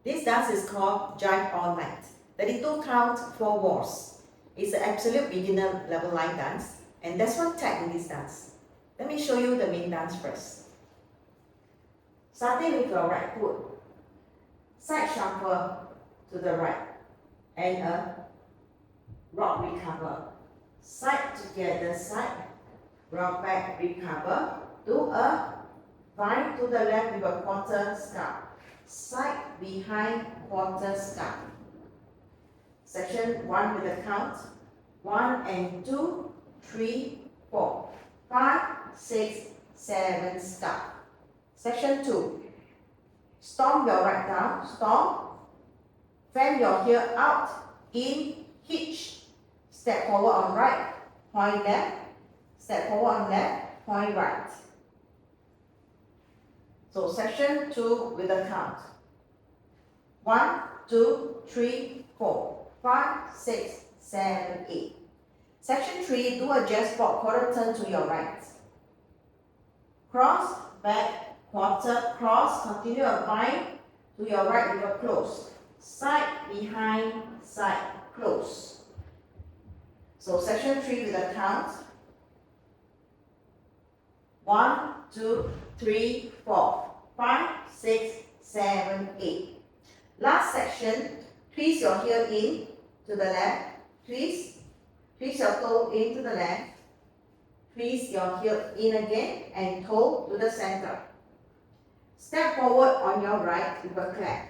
This dance is called Jive all night. 32 count, 4 walls. It's an absolute beginner level line dance, and there's one tag in this dance. Let me show you the main dance first. Starting with your right foot, side shuffle to the right, and a rock recover. Side together, side, rock back, recover, do a vine to the left with a quarter scarf. Side, behind, quarter scarf. Section 1 with a count. 1 and 2, 3, 4, 5, 6, 7, scarf. Section 2. Stomp your right down, stomp. Fan your heel out, in, hitch. Step forward on right, point left. Step forward on left, point right. So section 2 with a count. 1, 2, 3, 4, 5, 6, 7, 8. Section 3, do a jazz bob quarter turn to your right. Cross, back, quarter, cross, continue a vine to your right with a close. Side, behind, side, close. So section 3 with a count. 1, 2, 3, 4, 5, 6, 7, 8. Last section, twist your heel in to the left, twist your toe in to the left, twist your heel in again and toe to the center. Step forward on your right with a clap.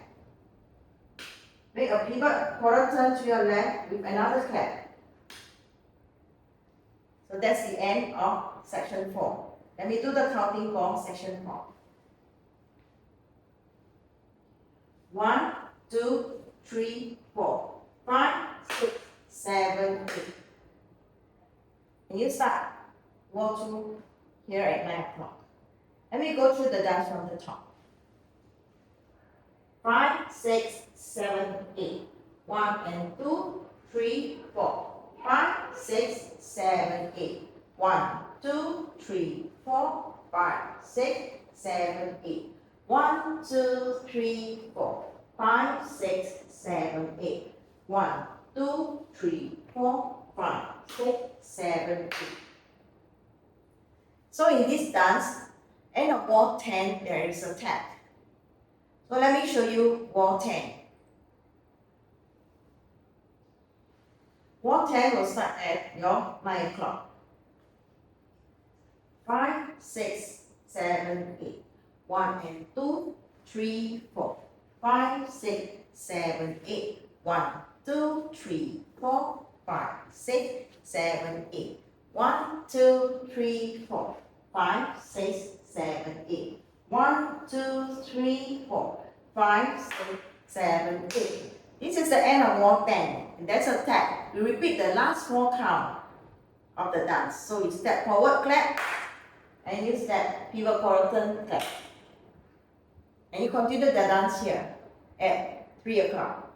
Make a pivot quarter turn to your left with another clap. So that's the end of section 4. Let me do the counting for section 4. 1, 2, 3, 4, 5, 6, 7, 8. And you start. Go to here at 9 o'clock. Let me go through the dance from the top. 5, 6, 7, 8. 1 and 2, 3, 4, 5, 6, 7, 8. 1, 2, 3, 4, 5, 6, 7, 8. 1, 2, 3, 4, 5, 6, 7, 8. 1, 2, 3, 4, 5, 6, 7, 8. So in this dance, end of wall 10, there is a tag. So let me show you wall 10. Wall 10 will start at your 9 o'clock. 5, 6, 7, 8. 1 and 2, 3, 4, 5, 6, 7, 8. 1, 2, 3, 4, 5, 6, 7, 8. 1, 2, 3, 4, 5, 6, 7, 8. 1, 2, 3, 4, 5, 6, 7, 8. This is the end of wall 10. And that's a tag. We repeat the last 4 count of the dance. So you step forward, clap, and you step pivot quarter turn, clap. And you continue the dance here at 3 o'clock.